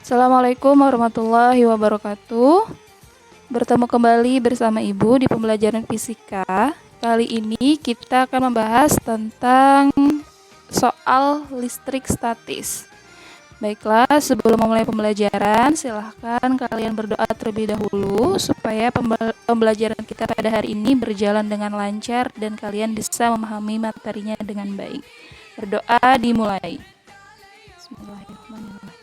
Assalamualaikum warahmatullahi wabarakatuh. Bertemu kembali bersama Ibu di pembelajaran fisika. Kali ini kita akan membahas tentang soal listrik statis. Baiklah, sebelum memulai pembelajaran, silahkan kalian berdoa terlebih dahulu supaya pembelajaran kita pada hari ini berjalan dengan lancar dan kalian bisa memahami materinya dengan baik. Berdoa dimulai. Bismillahirrahmanirrahim.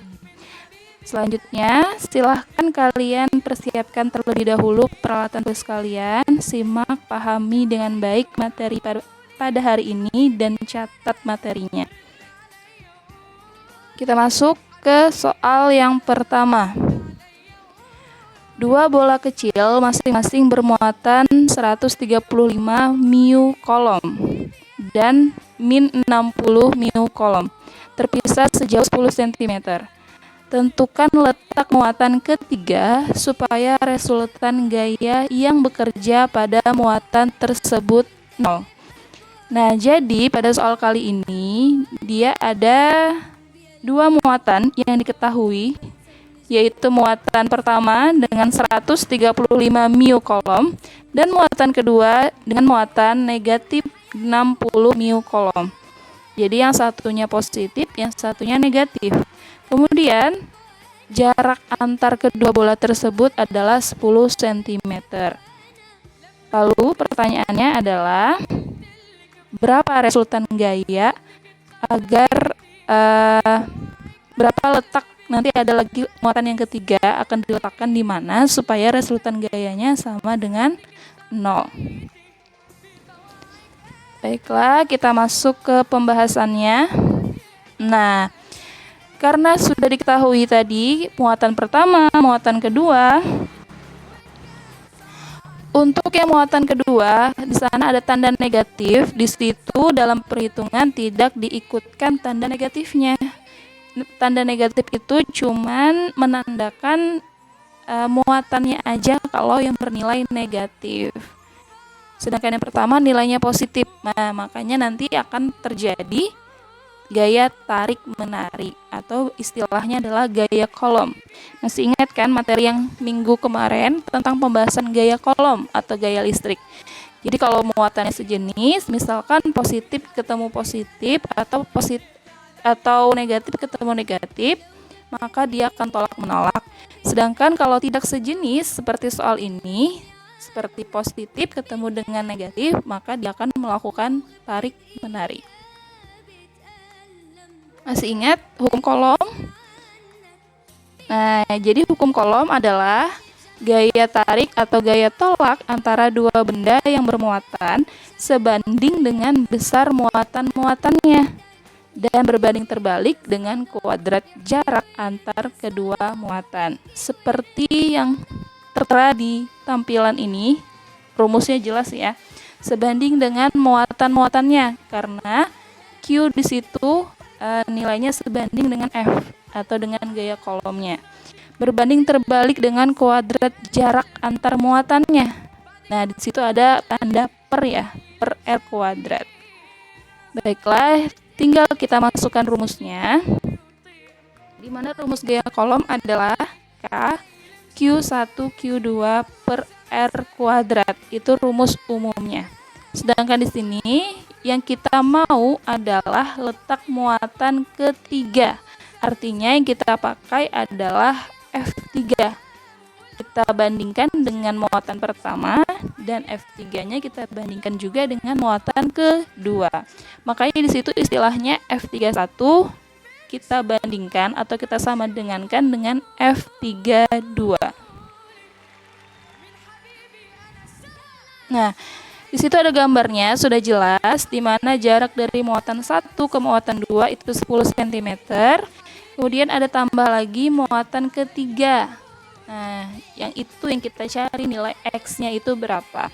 Selanjutnya, silahkan kalian persiapkan terlebih dahulu peralatan tulis kalian, simak, pahami dengan baik materi pada hari ini, dan catat materinya. Kita masuk ke soal yang pertama. Dua bola kecil masing-masing bermuatan 135 mu kolom dan min 60 mu kolom, terpisah sejauh 10 cm. Tentukan letak muatan ketiga supaya resultan gaya yang bekerja pada muatan tersebut 0. Nah, jadi pada soal kali ini dia ada dua muatan yang diketahui, yaitu muatan pertama dengan 135 mu kolom dan muatan kedua dengan muatan negatif 60 mu kolom. Jadi yang satunya positif, yang satunya negatif. Kemudian jarak antar kedua bola tersebut adalah 10 cm. Lalu pertanyaannya adalah berapa resultan gaya agar berapa letak, nanti ada lagi muatan yang ketiga akan diletakkan di mana supaya resultan gayanya sama dengan 0. Baiklah, kita masuk ke pembahasannya. Nah, karena sudah diketahui tadi muatan pertama, muatan kedua. Untuk yang muatan kedua, di sana ada tanda negatif. Di situ dalam perhitungan tidak diikutkan tanda negatifnya. Tanda negatif itu cuman menandakan muatannya aja kalau yang bernilai negatif. Sedangkan yang pertama nilainya positif. Nah, makanya nanti akan terjadi gaya tarik menarik atau istilahnya adalah gaya kolom. Masih ingat kan materi yang minggu kemarin tentang pembahasan gaya kolom atau gaya listrik. Jadi kalau muatannya sejenis, misalkan positif ketemu positif atau negatif ketemu negatif, maka dia akan tolak menolak. Sedangkan kalau tidak sejenis seperti soal ini, seperti positif ketemu dengan negatif, maka dia akan melakukan tarik menarik. Masih ingat hukum kolom? Nah, jadi hukum kolom adalah gaya tarik atau gaya tolak antara dua benda yang bermuatan sebanding dengan besar muatan-muatannya dan berbanding terbalik dengan kuadrat jarak antar kedua muatan. Seperti yang tertera di tampilan ini, rumusnya jelas ya. Sebanding dengan muatan-muatannya karena Q di situ nilainya sebanding dengan F atau dengan gaya kolomnya. Berbanding terbalik dengan kuadrat jarak antar muatannya. Nah, di situ ada tanda per ya, per R kuadrat. Baiklah, tinggal kita masukkan rumusnya. Di mana rumus gaya kolom adalah K Q1 Q2 per R kuadrat. Itu rumus umumnya. Sedangkan di sini yang kita mau adalah letak muatan ketiga. Artinya yang kita pakai adalah F3. Kita bandingkan dengan muatan pertama dan F3-nya kita bandingkan juga dengan muatan kedua. Makanya di situ istilahnya F31 kita bandingkan atau kita sama dengankan dengan F32. Nah, di situ ada gambarnya, sudah jelas di mana jarak dari muatan 1 ke muatan 2 itu 10 cm. Kemudian ada tambah lagi muatan ketiga. Nah, yang itu yang kita cari nilai X-nya itu berapa.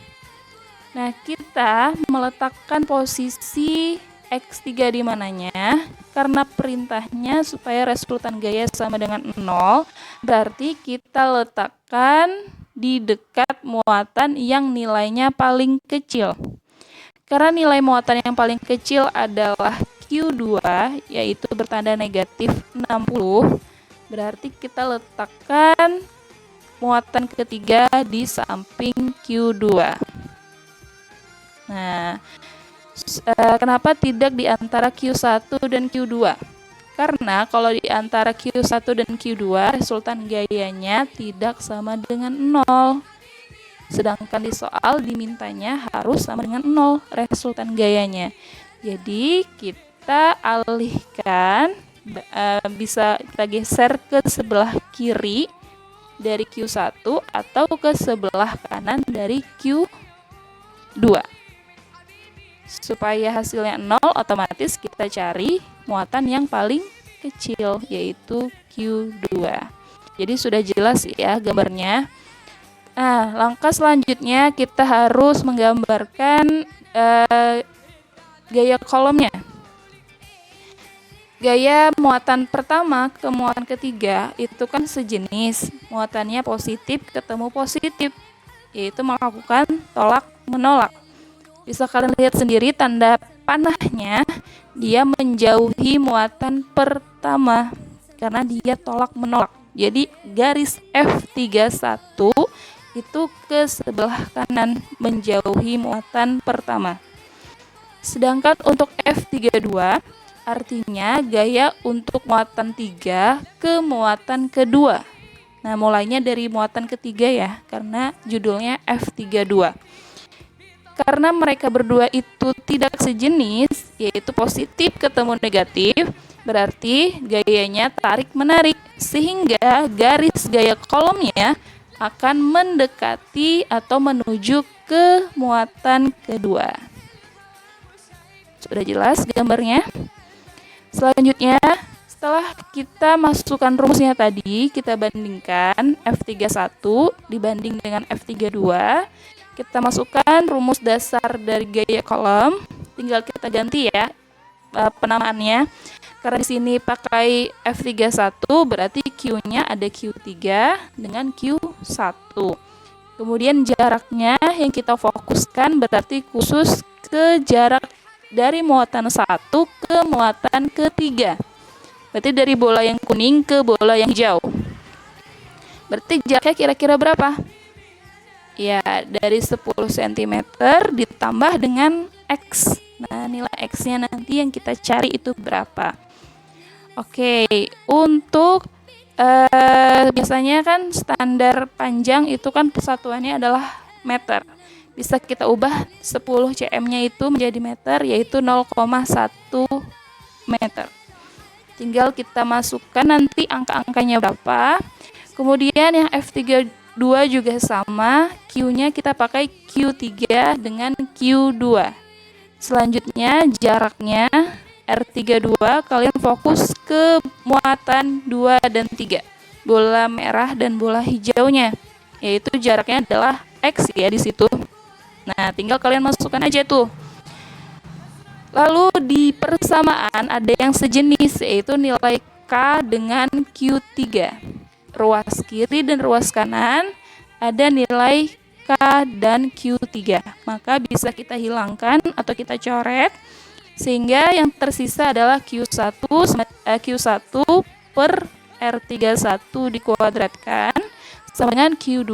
Nah, kita meletakkan posisi X3 di mananya? Karena perintahnya supaya resultan gaya sama dengan 0, berarti kita letakkan di dekat muatan yang nilainya paling kecil. Karena nilai muatan yang paling kecil adalah Q2, yaitu bertanda negatif 60, Berarti kita letakkan muatan ketiga di samping Q2. Nah, kenapa tidak di antara Q1 dan Q2? Karena kalau di antara Q1 dan Q2, resultan gayanya tidak sama dengan 0. Sedangkan di soal dimintanya harus sama dengan 0 resultan gayanya. Jadi kita alihkan, bisa kita geser ke sebelah kiri dari Q1 atau ke sebelah kanan dari Q2. Supaya hasilnya 0, otomatis kita cari muatan yang paling kecil, yaitu Q2. Jadi sudah jelas ya gambarnya. Nah, langkah selanjutnya kita harus menggambarkan gaya kolomnya. Gaya muatan pertama ke muatan ketiga itu kan sejenis, muatannya positif ketemu positif, yaitu melakukan tolak menolak. Bisa kalian lihat sendiri tanda panahnya, dia menjauhi muatan pertama karena dia tolak menolak. Jadi garis F31 itu ke sebelah kanan menjauhi muatan pertama. Sedangkan untuk F32 artinya gaya untuk muatan 3 ke muatan kedua. Nah, mulainya dari muatan ketiga ya, karena judulnya F32. Karena mereka berdua itu tidak sejenis, yaitu positif ketemu negatif, berarti gayanya tarik-menarik, sehingga garis gaya kolomnya akan mendekati atau menuju ke muatan kedua. Sudah jelas gambarnya? Selanjutnya, setelah kita masukkan rumusnya tadi, kita bandingkan F31 dibanding dengan F32. Kita masukkan rumus dasar dari gaya kolom, tinggal kita ganti ya penamaannya. Karena di sini pakai F31, berarti Q-nya ada Q3 dengan Q1. Kemudian jaraknya yang kita fokuskan berarti khusus ke jarak dari muatan 1 ke muatan ketiga. Berarti dari bola yang kuning ke bola yang hijau. Berarti jaraknya kira-kira berapa? Ya, dari 10 cm ditambah dengan X. Nah, nilai X-nya nanti yang kita cari itu berapa. Oke, untuk biasanya kan standar panjang itu kan persatuannya adalah meter. Bisa kita ubah 10 cm-nya itu menjadi meter, yaitu 0,1 meter. Tinggal kita masukkan nanti angka-angkanya berapa. Kemudian yang F32 juga sama, Q-nya kita pakai Q3 dengan Q2. Selanjutnya jaraknya R32, kalian fokus ke muatan 2 dan 3. Bola merah dan bola hijaunya, yaitu jaraknya adalah X ya di situ. Nah, tinggal kalian masukkan aja tuh. Lalu di persamaan ada yang sejenis, yaitu nilai K dengan Q3. Ruas kiri dan ruas kanan ada nilai K dan Q3. Maka bisa kita hilangkan atau kita coret, sehingga yang tersisa adalah Q1 per R31 dikuadratkan sama dengan Q2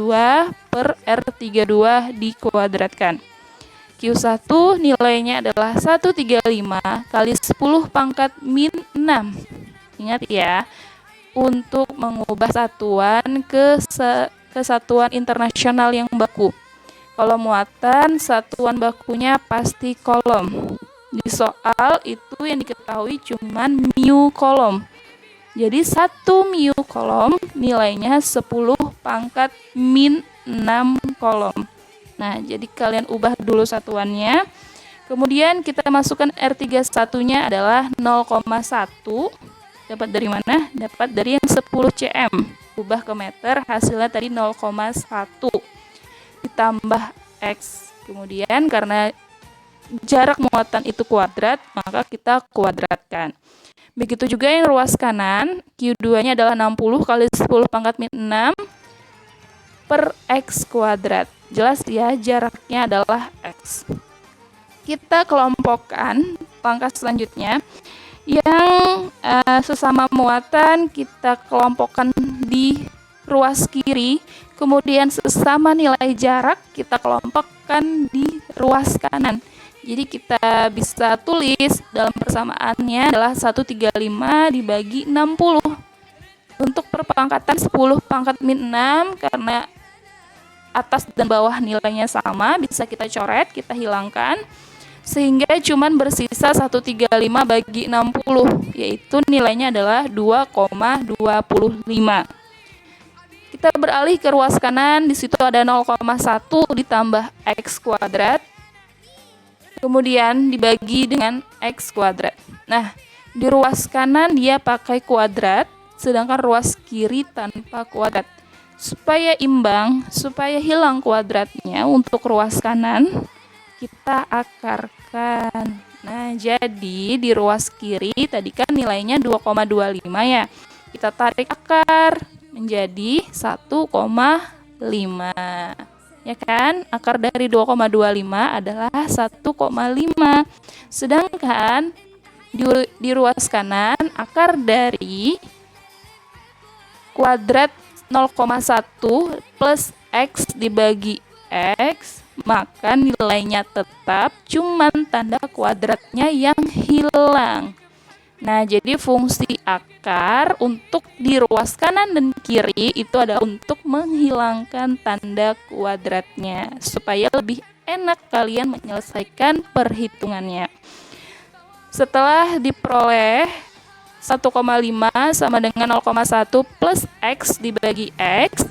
per R32 dikuadratkan. Q1 nilainya adalah 135 kali 10 pangkat min 6. Ingat ya, untuk mengubah satuan ke satuan internasional yang baku. Kalau muatan, satuan bakunya pasti kolom. Di soal itu yang diketahui cuman mu kolom. Jadi 1 mu kolom nilainya 10 pangkat min 6 kolom. Nah, jadi kalian ubah dulu satuannya. Kemudian kita masukkan R31-nya adalah 0,1. Dapat dari mana? Dapat dari yang 10 cm. Ubah ke meter, hasilnya tadi 0,1. Ditambah X. Kemudian karena jarak muatan itu kuadrat, maka kita kuadratkan. Begitu juga yang ruas kanan, Q2-nya adalah 60 kali 10 pangkat min 6 per X kuadrat. Jelas ya, jaraknya adalah X. Kita kelompokkan langkah selanjutnya. Yang sesama muatan kita kelompokkan di ruas kiri, kemudian sesama nilai jarak kita kelompokkan di ruas kanan. Jadi kita bisa tulis dalam persamaannya adalah 135 dibagi 60. Untuk perpangkatan 10 pangkat min 6, karena atas dan bawah nilainya sama, bisa kita coret, kita hilangkan, sehingga cuman bersisa 135 bagi 60, yaitu nilainya adalah 2,25. Kita beralih ke ruas kanan, di situ ada 0,1 ditambah x kuadrat, kemudian dibagi dengan x kuadrat. Nah, di ruas kanan dia pakai kuadrat, sedangkan ruas kiri tanpa kuadrat. Supaya imbang, supaya hilang kuadratnya untuk ruas kanan, kita akarkan. Nah, jadi di ruas kiri tadi kan nilainya 2,25 ya. Kita tarik akar menjadi 1,5. Ya kan? Akar dari 2,25 adalah 1,5. Sedangkan di ruas kanan akar dari kuadrat 0,1 plus x dibagi x, maka nilainya tetap, cuman tanda kuadratnya yang hilang. Nah, jadi fungsi akar untuk di ruas kanan dan kiri itu adalah untuk menghilangkan tanda kuadratnya, supaya lebih enak kalian menyelesaikan perhitungannya. Setelah diperoleh 1,5 sama dengan 0,1 plus x dibagi x,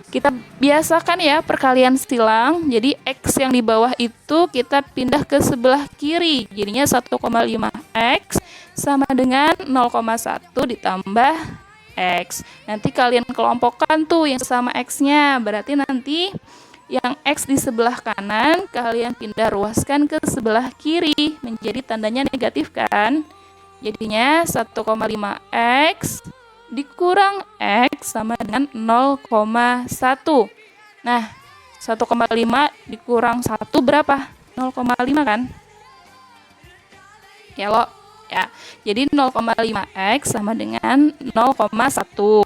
kita biasakan ya perkalian silang. Jadi x yang di bawah itu kita pindah ke sebelah kiri. Jadinya 1,5x sama dengan 0,1 ditambah x. Nanti kalian kelompokkan tuh yang sama x-nya. Berarti nanti yang x di sebelah kanan kalian pindah ruaskan ke sebelah kiri. Menjadi tandanya negatif kan? Jadinya 1,5x dikurang x sama dengan 0,1. Nah, 1,5 dikurang 1 berapa? 0,5 kan? Ya lo, ya. Jadi 0,5x sama dengan 0,1.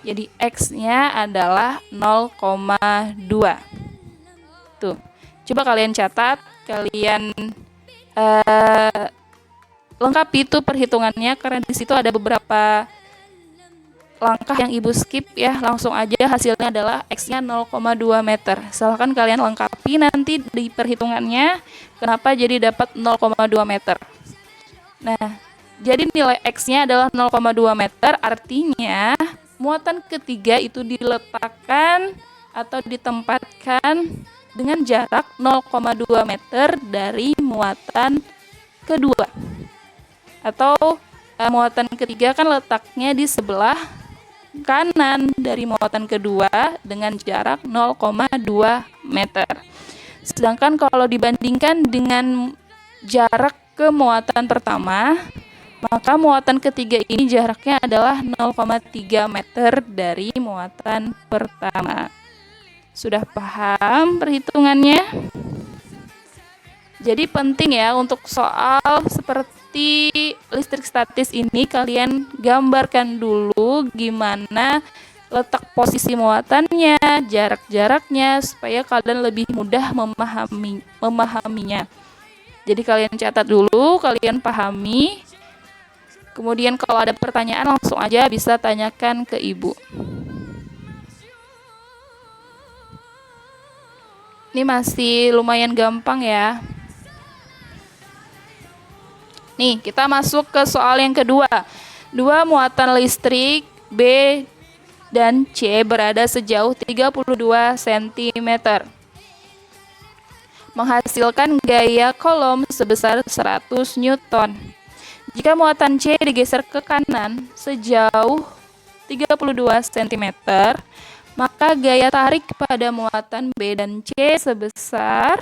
Jadi x-nya adalah 0,2. Tuh. Coba kalian catat, kalian lengkapi itu perhitungannya, karena di situ ada beberapa langkah yang ibu skip ya. Langsung aja hasilnya adalah x-nya 0,2 meter. Silahkan kalian lengkapi nanti di perhitungannya kenapa jadi dapat 0,2 meter. Nah, jadi nilai x-nya adalah 0,2 meter, artinya muatan ketiga itu diletakkan atau ditempatkan dengan jarak 0,2 meter dari muatan kedua. Atau muatan ketiga kan letaknya di sebelah kanan dari muatan kedua dengan jarak 0,2 meter. Sedangkan kalau dibandingkan dengan jarak ke muatan pertama, maka muatan ketiga ini jaraknya adalah 0,3 meter dari muatan pertama. Sudah paham perhitungannya? Jadi penting ya untuk soal seperti listrik statis ini kalian gambarkan dulu gimana letak posisi muatannya, jarak-jaraknya, supaya kalian lebih mudah memahaminya. Jadi kalian catat dulu, kalian pahami. Kemudian kalau ada pertanyaan langsung aja bisa tanyakan ke ibu. Ini masih lumayan gampang ya. Nih, kita masuk ke soal yang kedua. Dua muatan listrik B dan C berada sejauh 32 cm. Menghasilkan gaya kolom sebesar 100 Newton. Jika muatan C digeser ke kanan sejauh 32 cm, maka gaya tarik pada muatan B dan C sebesar...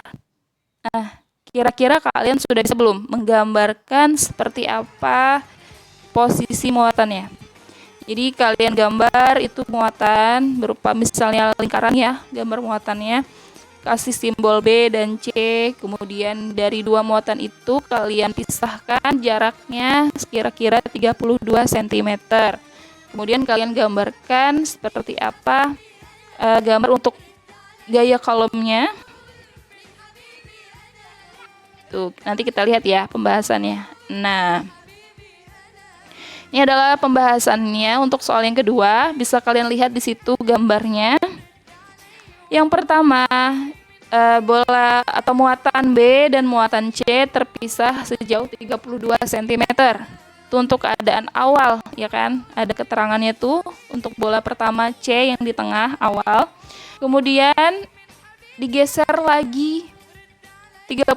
kira-kira kalian sudah bisa belum menggambarkan seperti apa posisi muatannya? Jadi kalian gambar itu muatan berupa misalnya lingkaran ya, gambar muatannya. kasih simbol B dan C, kemudian dari dua muatan itu kalian pisahkan jaraknya kira-kira 32 cm. Kemudian kalian gambarkan seperti apa gambar untuk gaya kolomnya. Tuh, nanti kita lihat ya pembahasannya. Nah, ini adalah pembahasannya untuk soal yang kedua. Bisa kalian lihat di situ gambarnya. Yang pertama, bola atau muatan B dan muatan C terpisah sejauh 32 cm. Itu untuk keadaan awal, ya kan? Ada keterangannya tuh untuk bola pertama C yang di tengah awal. Kemudian digeser lagi 32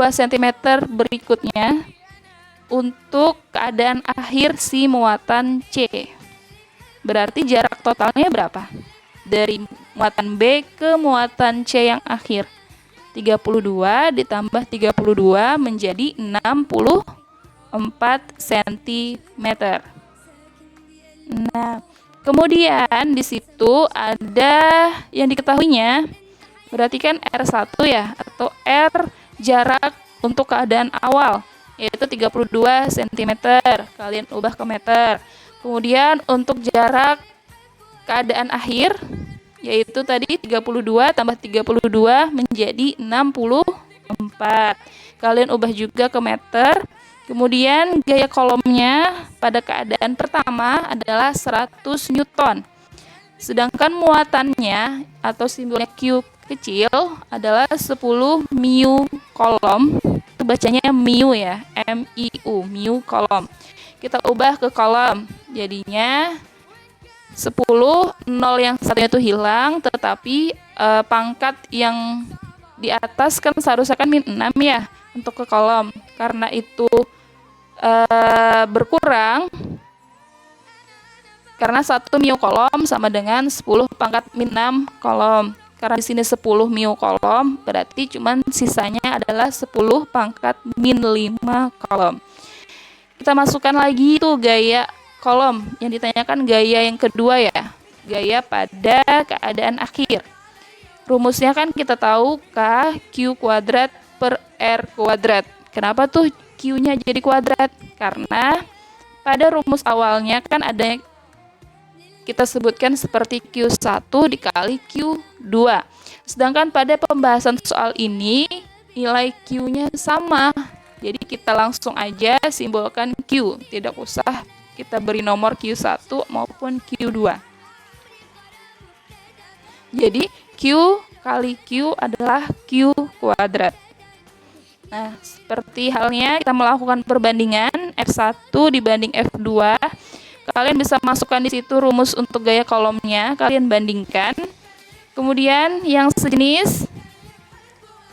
cm berikutnya untuk keadaan akhir si muatan C. Berarti jarak totalnya berapa? Dari muatan B ke muatan C yang akhir. 32 ditambah 32 menjadi 64 cm. Nah, kemudian di situ ada yang diketahuinya, berarti kan R1 ya, atau R jarak untuk keadaan awal, yaitu 32 cm. Kalian ubah ke meter. Kemudian untuk jarak keadaan akhir, yaitu tadi 32 tambah 32 menjadi 64. Kalian ubah juga ke meter. Kemudian gaya kolomnya pada keadaan pertama adalah 100 Newton. Sedangkan muatannya atau simbolnya Q kecil adalah 10 mu kolom. Itu bacanya mu ya, MIU, mu kolom. Kita ubah ke kolom. Jadinya 10, 0 yang satunya itu hilang, tetapi pangkat yang di atas kan seharusnya kan min 6 ya untuk ke kolom. Karena itu berkurang, karena 1 mu kolom sama dengan 10 pangkat min 6 kolom. Karena di sini 10 mu kolom, berarti cuman sisanya adalah 10 pangkat min 5 kolom. Kita masukkan lagi tuh gaya kolom yang ditanyakan, gaya yang kedua ya, gaya pada keadaan akhir. Rumusnya kan kita tahu K Q kuadrat per R kuadrat. Kenapa tuh Q-nya jadi kuadrat? Karena pada rumus awalnya kan ada kita sebutkan seperti Q1 dikali Q2. Sedangkan pada pembahasan soal ini nilai Q-nya sama. Jadi kita langsung aja simbolkan Q, tidak usah kita beri nomor Q1 maupun Q2. Jadi Q kali Q adalah Q kuadrat. Nah, seperti halnya kita melakukan perbandingan F1 dibanding F2. Kalian bisa masukkan di situ rumus untuk gaya kolomnya, kalian bandingkan. Kemudian yang sejenis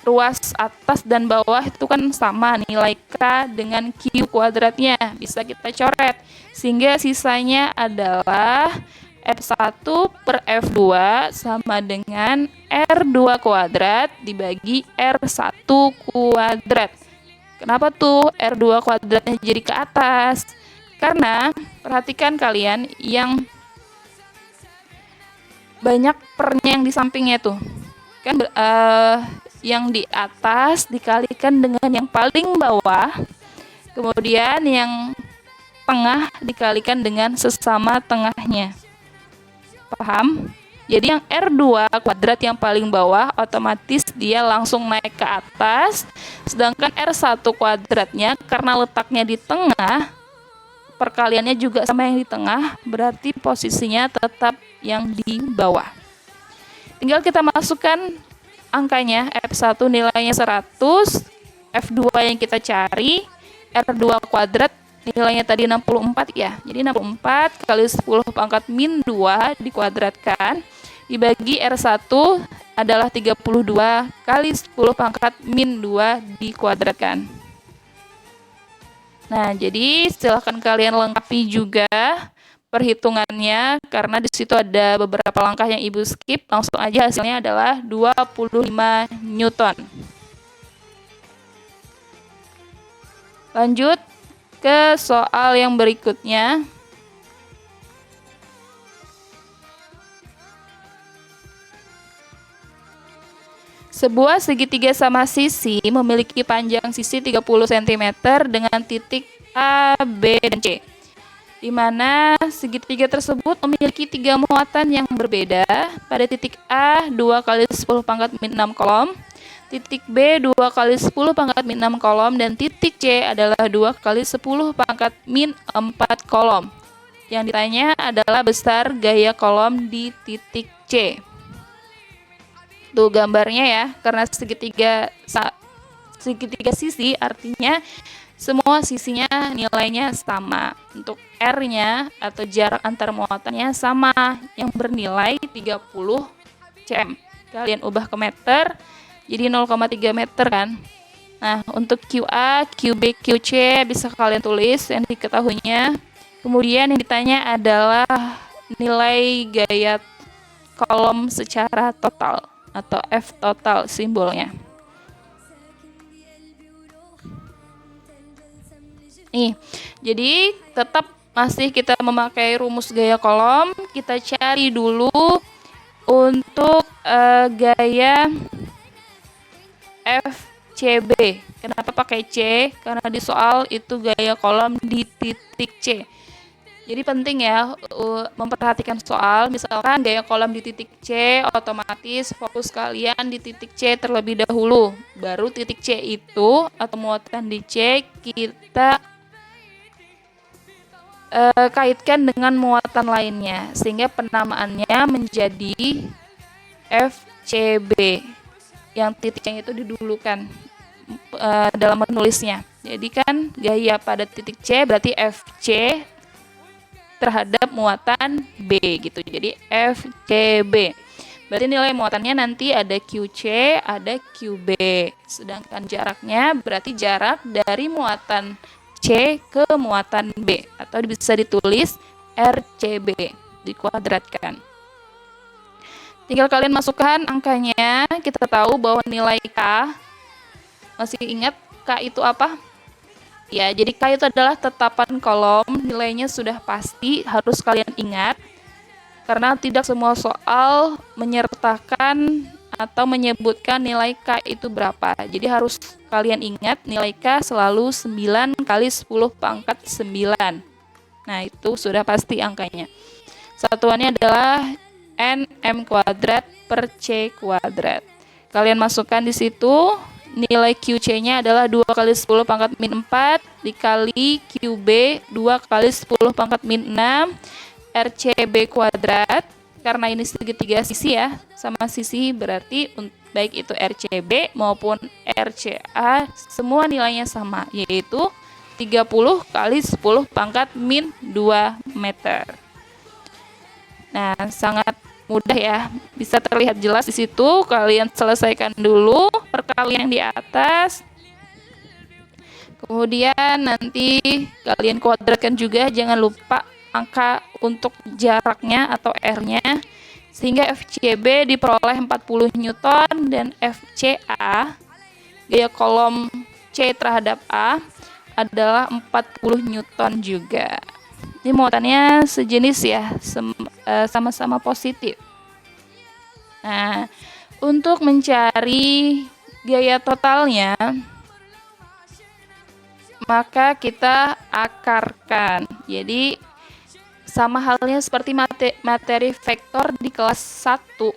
ruas atas dan bawah itu kan sama, nilai K dengan Q kuadratnya bisa kita coret, sehingga sisanya adalah F1 per F2 sama dengan R2 kuadrat dibagi R1 kuadrat. Kenapa tuh R2 kuadratnya jadi ke atas? Karena perhatikan kalian yang banyak pernya yang di sampingnya tuh kan, yang di atas dikalikan dengan yang paling bawah, kemudian yang tengah dikalikan dengan sesama tengahnya. Paham? Jadi yang R2 kuadrat yang paling bawah otomatis dia langsung naik ke atas, sedangkan R1 kuadratnya karena letaknya di tengah, perkaliannya juga sama yang di tengah, berarti posisinya tetap yang di bawah. Tinggal kita masukkan angkanya, F1 nilainya 100, F2 yang kita cari, R2 kuadrat nilainya tadi 64 ya. Jadi 64 kali 10 pangkat min 2 dikuadratkan, dibagi R1 adalah 32 kali 10 pangkat min 2 dikuadratkan. Nah, jadi silahkan kalian lengkapi juga perhitungannya, karena di situ ada beberapa langkah yang Ibu skip. Langsung aja hasilnya adalah 25 Newton. Lanjut ke soal yang berikutnya. Sebuah segitiga sama sisi memiliki panjang sisi 30 cm dengan titik A, B, dan C, di mana segitiga tersebut memiliki 3 muatan yang berbeda. Pada titik A 2 kali 10 pangkat min 6 kolom, titik B 2 kali 10 pangkat min 6 kolom, dan titik C adalah 2 kali 10 pangkat min 4 kolom. Yang ditanya adalah besar gaya kolom di titik C. Tuh gambarnya ya, karena segitiga sisi artinya semua sisinya nilainya sama. Untuk R-nya atau jarak antar muatannya sama, yang bernilai 30 cm. Kalian ubah ke meter, jadi 0,3 meter kan. Nah, untuk QA, QB, QC bisa kalian tulis yang diketahuinya. Kemudian yang ditanya adalah nilai gaya kolom secara total atau F total simbolnya. Nih, jadi tetap masih kita memakai rumus gaya kolom. Kita cari dulu untuk gaya FCB. Kenapa pakai C? Karena di soal itu gaya kolom di titik C. Jadi penting ya memperhatikan soal. Misalkan gaya kolom di titik C, otomatis fokus kalian di titik C terlebih dahulu. Baru titik C itu atau muatan di C kita kaitkan dengan muatan lainnya, sehingga penamaannya menjadi FCB. Yang titiknya itu didulukan dalam menulisnya. Jadi kan gaya pada titik C berarti FC terhadap muatan B gitu. Jadi FCB. Berarti nilai muatannya nanti ada QC, ada QB. Sedangkan jaraknya berarti jarak dari muatan C ke muatan B, atau bisa ditulis RCB, dikuadratkan. Tinggal kalian masukkan angkanya. Kita tahu bahwa nilai K, masih ingat K itu apa? Ya, jadi K itu adalah tetapan kolom, nilainya sudah pasti, harus kalian ingat. Karena tidak semua soal menyertakan atau menyebutkan nilai K itu berapa. Jadi harus kalian ingat nilai K selalu 9 kali 10 pangkat 9. Nah, itu sudah pasti angkanya. Satuannya adalah NM kuadrat per C kuadrat. Kalian masukkan di situ. Nilai QC-nya adalah 2 kali 10 pangkat min 4 dikali QB 2 kali 10 pangkat min 6 RCB kuadrat. Karena ini segitiga sisi ya, sama sisi berarti baik itu RCB maupun RCA semua nilainya sama, yaitu 30 kali 10 pangkat min 2 meter. Nah, sangat mudah ya, bisa terlihat jelas di situ. Kalian selesaikan dulu perkalian di atas. Kemudian nanti kalian kuadratkan juga, jangan lupa angka untuk jaraknya atau R-nya, sehingga FCB diperoleh 40 Newton dan FCA gaya kolom C terhadap A adalah 40 Newton juga. Ini muatannya sejenis ya, sama-sama positif. Nah, untuk mencari gaya totalnya, maka kita akarkan. Jadi sama halnya seperti materi vektor di kelas 1.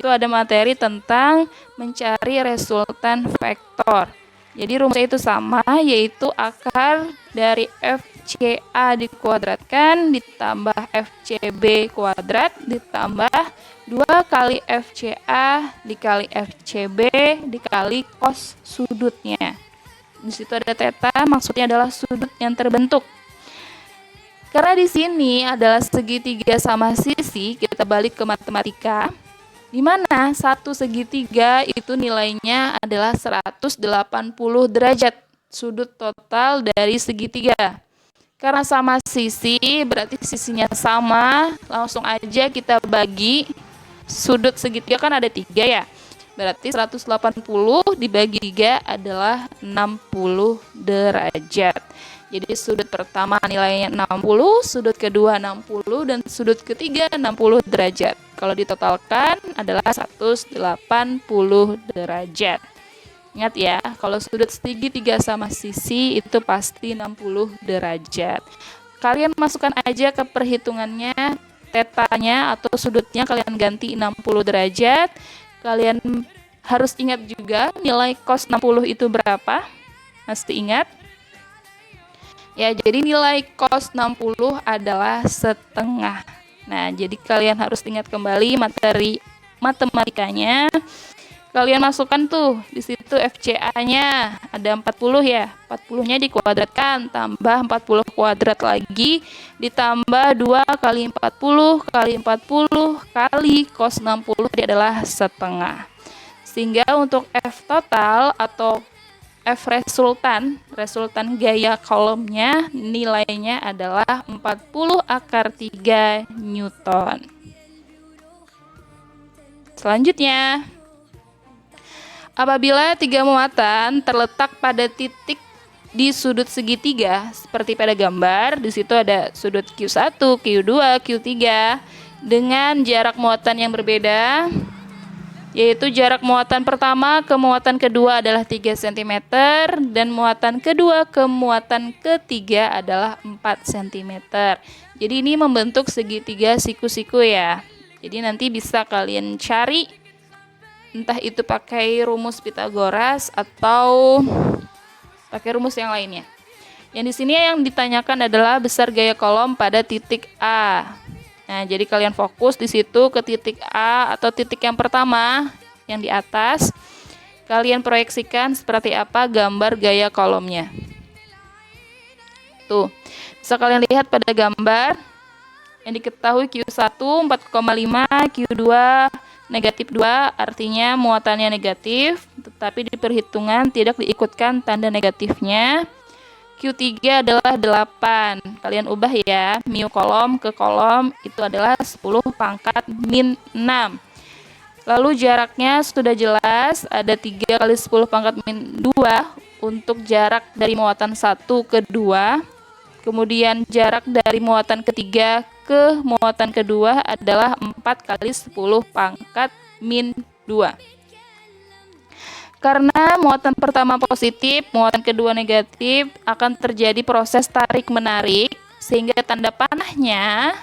Itu ada materi tentang mencari resultan vektor. Jadi rumusnya itu sama, yaitu akar dari FCA dikuadratkan ditambah FCB kuadrat ditambah 2 kali FCA dikali FCB dikali cos sudutnya. Di situ ada theta, maksudnya adalah sudut yang terbentuk. Karena di sini adalah segitiga sama sisi, kita balik ke matematika, di mana satu segitiga itu nilainya adalah 180 derajat sudut total dari segitiga. Karena sama sisi, berarti sisinya sama, langsung aja kita bagi. Sudut segitiga kan ada 3 ya, berarti 180 dibagi 3 adalah 60 derajat. Jadi sudut pertama nilainya 60, sudut kedua 60, dan sudut ketiga 60 derajat. Kalau ditotalkan adalah 180 derajat. Ingat ya, kalau sudut segitiga sama sisi itu pasti 60 derajat. Kalian masukkan aja ke perhitungannya, tetanya atau sudutnya kalian ganti 60 derajat. Kalian harus ingat juga nilai cos 60 itu berapa? Mesti ingat. Ya, jadi nilai cos 60 adalah setengah. Nah, jadi kalian harus ingat kembali materi matematikanya. Kalian masukkan tuh di situ FCA-nya ada 40 ya. 40-nya dikuadratkan tambah 40 kuadrat lagi ditambah 2 kali 40 kali 40 kali cos 60 tadi adalah setengah. Sehingga untuk F total atau F resultan gaya kolomnya nilainya adalah 40 akar 3 Newton. Selanjutnya, apabila tiga muatan terletak pada titik di sudut segitiga seperti pada gambar, di situ ada sudut Q1, Q2, Q3 dengan jarak muatan yang berbeda, yaitu jarak muatan pertama ke muatan kedua adalah 3 cm dan muatan kedua ke muatan ketiga adalah 4 cm. Jadi ini membentuk segitiga siku-siku ya. Jadi nanti bisa kalian cari entah itu pakai rumus Pythagoras atau pakai rumus yang lainnya. Yang di sini yang ditanyakan adalah besar gaya kolom pada titik A. Nah, jadi kalian fokus di situ ke titik A atau titik yang pertama yang di atas. Kalian proyeksikan seperti apa gambar gaya kolomnya. Tuh, bisa kalian lihat pada gambar yang diketahui Q1 4,5, Q2 negatif 2, artinya muatannya negatif, tetapi di perhitungan tidak diikutkan tanda negatifnya. Q3 adalah 8. Kalian ubah ya, mu kolom ke kolom itu adalah 10 pangkat min 6. Lalu jaraknya sudah jelas, ada 3 kali 10 pangkat min 2 untuk jarak dari muatan 1 ke 2. Kemudian jarak dari muatan ketiga ke muatan kedua adalah 4 kali 10 pangkat min 2. Karena muatan pertama positif, muatan kedua negatif, akan terjadi proses tarik-menarik, sehingga tanda panahnya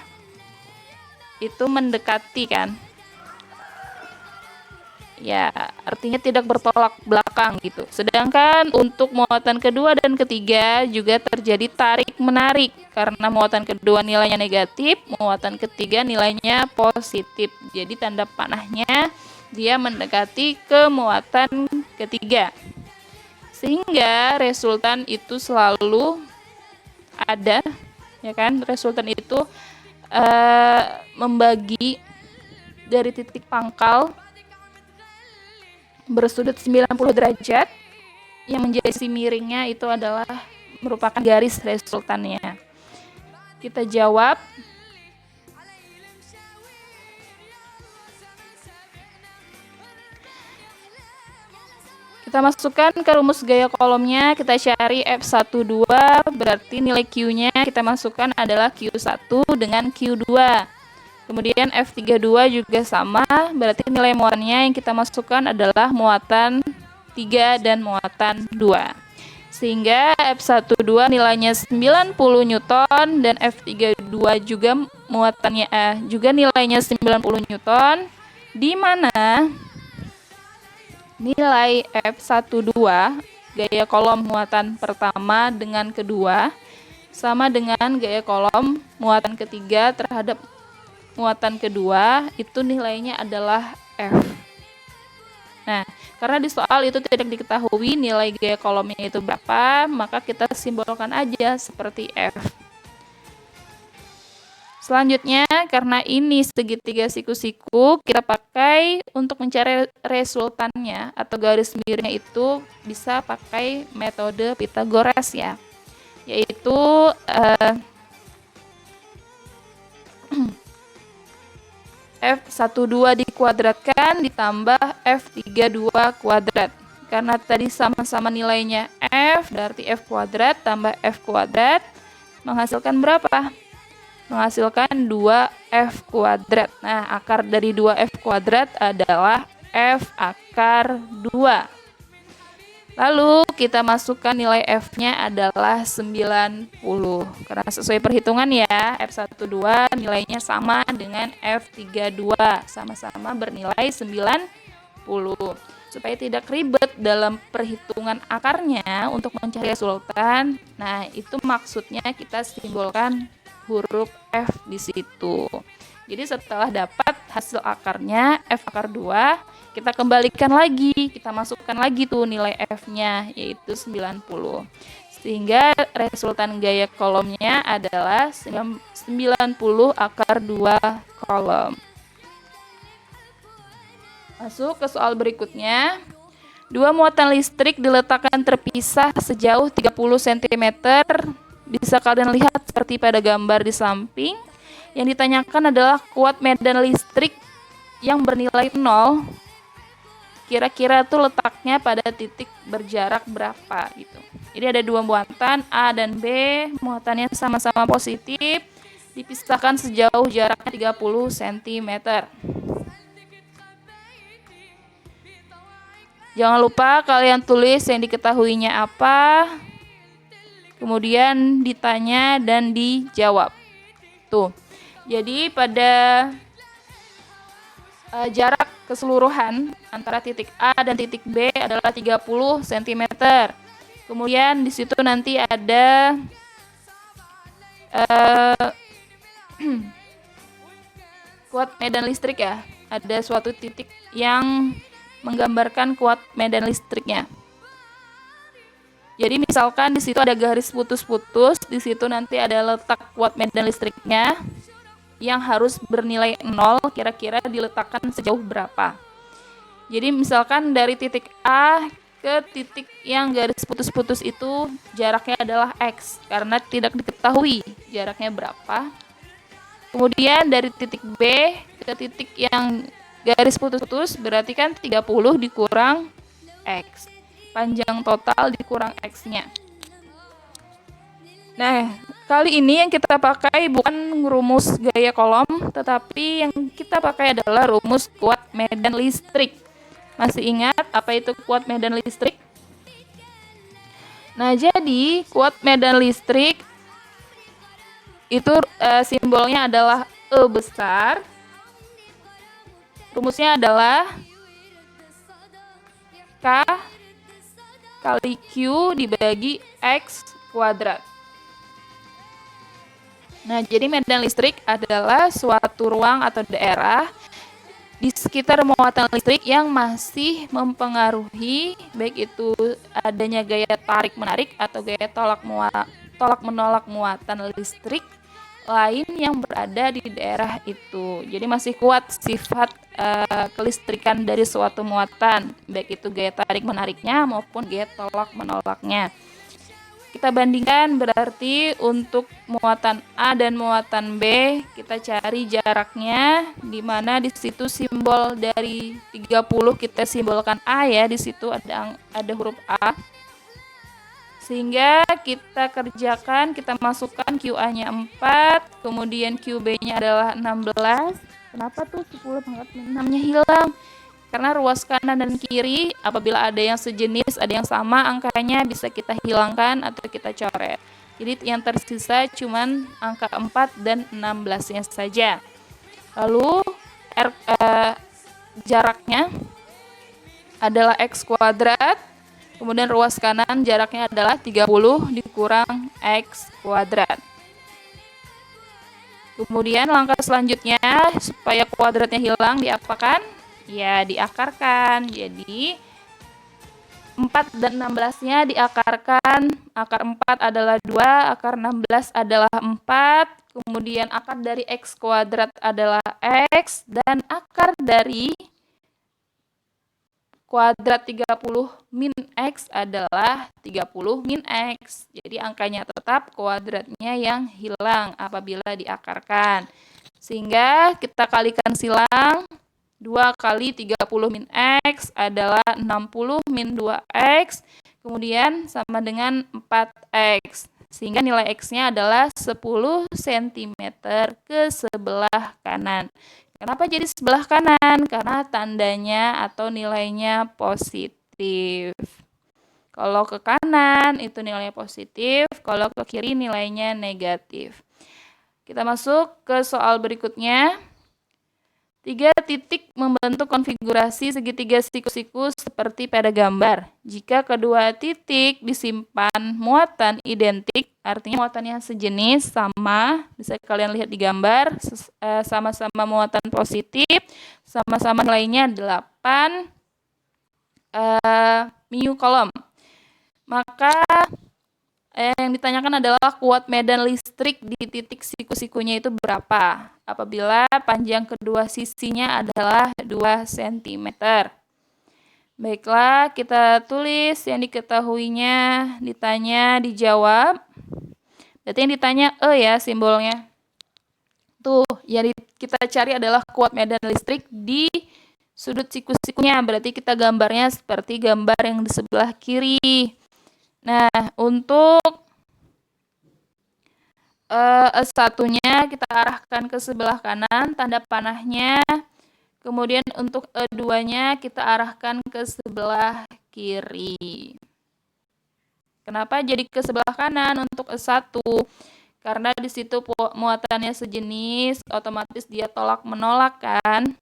itu mendekati kan. Ya, artinya tidak bertolak belakang gitu. Sedangkan untuk muatan kedua dan ketiga juga terjadi tarik-menarik. Karena muatan kedua nilainya negatif, muatan ketiga nilainya positif. Jadi tanda panahnya dia mendekati ke muatan ketiga, sehingga resultan itu selalu ada, ya kan? Resultan itu membagi dari titik pangkal bersudut 90 derajat yang menjadi sisi miringnya itu adalah merupakan garis resultannya. Kita jawab. Kita masukkan ke rumus gaya kolomnya, kita cari F12, berarti nilai Q-nya kita masukkan adalah Q1 dengan Q2. Kemudian F32 juga sama, berarti nilai muatannya yang kita masukkan adalah muatan 3 dan muatan 2. Sehingga F12 nilainya 90 Newton dan F32 juga muatannya juga nilainya 90 Newton, di mana nilai F12 gaya kolom muatan pertama dengan kedua sama dengan gaya kolom muatan ketiga terhadap muatan kedua, itu nilainya adalah F. Nah, karena di soal itu tidak diketahui nilai gaya kolomnya itu berapa, maka kita simbolkan aja seperti F. Selanjutnya, karena ini segitiga siku-siku, kita pakai untuk mencari resultannya atau garis miringnya itu bisa pakai metode Pythagoras ya, yaitu F12 dikuadratkan ditambah F32 kuadrat. Karena tadi sama-sama nilainya F, berarti F kuadrat tambah F kuadrat menghasilkan berapa? menghasilkan 2F kuadrat. Nah, akar dari 2F kuadrat adalah F akar 2. Lalu kita masukkan nilai F-nya adalah 90. Karena sesuai perhitungan ya, F12 nilainya sama dengan F32. Sama-sama bernilai 90. Supaya tidak ribet dalam perhitungan akarnya untuk mencari resultan. Nah, itu maksudnya kita simbolkan huruf F di situ. Jadi setelah dapat hasil akarnya F akar 2, kita kembalikan lagi, kita masukkan lagi tuh nilai F-nya, yaitu 90. Sehingga resultan gaya kolomnya adalah 90 akar 2 kolom. Masuk ke soal berikutnya. Dua muatan listrik diletakkan terpisah sejauh 30 cm. Bisa kalian lihat seperti pada gambar di samping. Yang ditanyakan adalah kuat medan listrik yang bernilai 0. Kira-kira tuh letaknya pada titik berjarak berapa gitu. Jadi ada dua muatan A dan B, muatannya sama-sama positif, dipisahkan sejauh jaraknya 30 cm. Jangan lupa kalian tulis yang diketahuinya apa, kemudian ditanya dan dijawab. Tuh. Jadi pada jarak keseluruhan antara titik A dan titik B adalah 30 cm. Kemudian di situ nanti ada kuat medan listrik ya. Ada suatu titik yang menggambarkan kuat medan listriknya. Jadi misalkan di situ ada garis putus-putus, di situ nanti ada letak kuat medan listriknya yang harus bernilai 0, kira-kira diletakkan sejauh berapa. Jadi misalkan dari titik A ke titik yang garis putus-putus itu jaraknya adalah X, karena tidak diketahui jaraknya berapa. Kemudian dari titik B ke titik yang garis putus-putus berarti kan 30 dikurang X. Panjang total dikurang X-nya. Nah, kali ini yang kita pakai bukan rumus gaya kolom, tetapi yang kita pakai adalah rumus kuat medan listrik. Masih ingat apa itu kuat medan listrik? Nah, jadi kuat medan listrik itu simbolnya adalah E besar. Rumusnya adalah K kali Q dibagi X kuadrat. Nah, jadi medan listrik adalah suatu ruang atau daerah di sekitar muatan listrik yang masih mempengaruhi baik itu adanya gaya tarik-menarik atau gaya tolak-menolak muatan listrik lain yang berada di daerah itu. Jadi masih kuat sifat kelistrikan dari suatu muatan, baik itu gaya tarik-menariknya maupun gaya tolak-menolaknya. Kita bandingkan berarti untuk muatan A dan muatan B kita cari jaraknya, di mana di situ simbol dari 30 kita simbolkan A ya, di situ ada huruf A. Sehingga kita kerjakan, kita masukkan QA-nya 4, kemudian QB-nya adalah 16. Kenapa tuh 10 pangkat 6-nya hilang? Karena ruas kanan dan kiri apabila ada yang sejenis, ada yang sama angkanya bisa kita hilangkan atau kita coret. Jadi yang tersisa cuman angka 4 dan 16-nya saja. Lalu jaraknya adalah X kuadrat. Kemudian ruas kanan jaraknya adalah 30 dikurang X kuadrat. Kemudian langkah selanjutnya supaya kuadratnya hilang diapakan? Ya, diakarkan. Jadi 4 dan 16-nya diakarkan. Akar 4 adalah 2, akar 16 adalah 4. Kemudian akar dari X kuadrat adalah X. Dan akar dari kuadrat 30 min X adalah 30 min X. Jadi angkanya tetap, kuadratnya yang hilang apabila diakarkan. Sehingga kita kalikan silang. 2 kali 30 min X adalah 60 min 2X. Kemudian sama dengan 4X. Sehingga nilai X-nya adalah 10 cm ke sebelah kanan. Kenapa jadi sebelah kanan? Karena tandanya atau nilainya positif. Kalau ke kanan itu nilainya positif, kalau ke kiri nilainya negatif. Kita masuk ke soal berikutnya. 3 titik membentuk konfigurasi segitiga siku-siku seperti pada gambar. Jika kedua titik disimpan muatan identik, artinya muatannya sejenis, sama, bisa kalian lihat di gambar, sama-sama muatan positif, sama-sama nilainya 8 mu kolom. Maka yang ditanyakan adalah kuat medan listrik di titik siku-sikunya itu berapa? Apabila panjang kedua sisinya adalah 2 cm. Baiklah, kita tulis yang diketahuinya, ditanya, dijawab. Berarti yang ditanya E ya simbolnya. Tuh, yang kita cari adalah kuat medan listrik di sudut siku-sikunya. Berarti kita gambarnya seperti gambar yang di sebelah kiri. Nah, untuk E1-nya kita arahkan ke sebelah kanan, tanda panahnya. Kemudian untuk E2-nya kita arahkan ke sebelah kiri. Kenapa jadi ke sebelah kanan untuk E1? Karena di situ muatannya sejenis, otomatis dia tolak-menolak kan.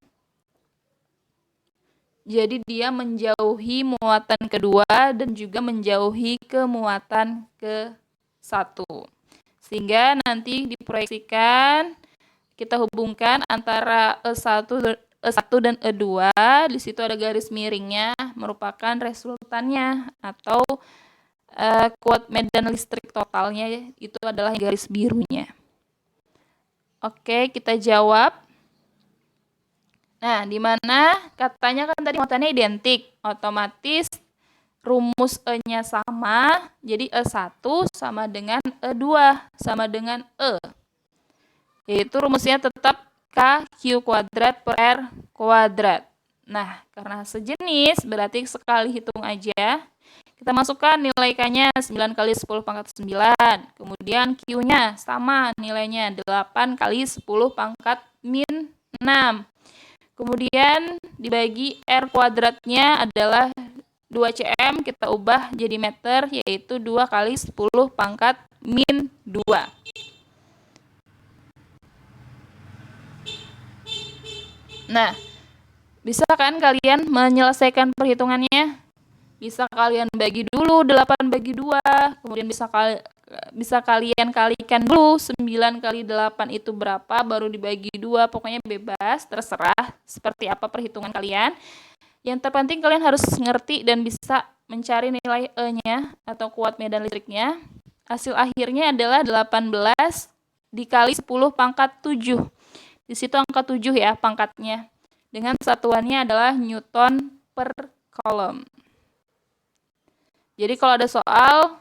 Jadi dia menjauhi muatan kedua dan juga menjauhi ke muatan ke-1. Sehingga nanti diproyeksikan, kita hubungkan antara E1 dan E2, di situ ada garis miringnya, merupakan resultannya atau kuat medan listrik totalnya itu adalah garis birunya. Oke, kita jawab. Nah, di mana katanya kan tadi muatannya identik, otomatis rumus E-nya sama, jadi E1 sama dengan E2 sama dengan E. Yaitu rumusnya tetap KQ kuadrat per R kuadrat. Nah, karena sejenis berarti sekali hitung aja. Kita masukkan nilai K-nya 9 kali 10 pangkat 9. Kemudian Q-nya sama nilainya 8 kali 10 pangkat min 6. Kemudian dibagi R kuadratnya adalah 2 cm, kita ubah jadi meter, yaitu 2 kali 10 pangkat min 2. Nah, bisa kan kalian menyelesaikan perhitungannya? Bisa kalian bagi dulu 8 bagi 2, kemudian bisa kalian kalikan dulu 9 kali 8 itu berapa, baru dibagi 2, pokoknya bebas, terserah seperti apa perhitungan kalian. Yang terpenting kalian harus ngerti dan bisa mencari nilai E-nya atau kuat medan listriknya. Hasil akhirnya adalah 18 dikali 10 pangkat 7. Di situ angka 7 ya pangkatnya. Dengan satuannya adalah Newton per kolom. Jadi kalau ada soal,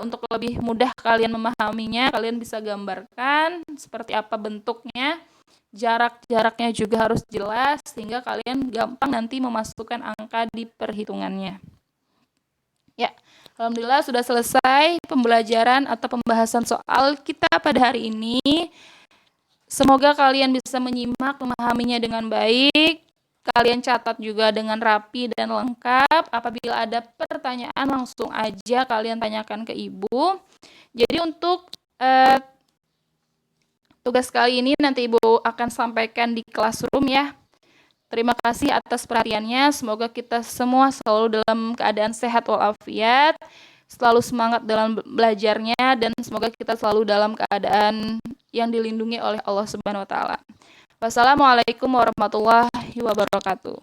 untuk lebih mudah kalian memahaminya, kalian bisa gambarkan seperti apa bentuknya. Jarak-jaraknya juga harus jelas, sehingga kalian gampang nanti memasukkan angka di perhitungannya. Ya, alhamdulillah sudah selesai pembelajaran atau pembahasan soal kita pada hari ini. Semoga kalian bisa menyimak, memahaminya dengan baik. Kalian catat juga dengan rapi dan lengkap. Apabila ada pertanyaan, langsung aja kalian tanyakan ke Ibu. Jadi untuk tugas kali ini nanti Ibu akan sampaikan di classroom ya. Terima kasih atas perhatiannya. Semoga kita semua selalu dalam keadaan sehat walafiat, selalu semangat dalam belajarnya, dan semoga kita selalu dalam keadaan yang dilindungi oleh Allah Subhanahu wa taala. Wassalamualaikum warahmatullahi wabarakatuh.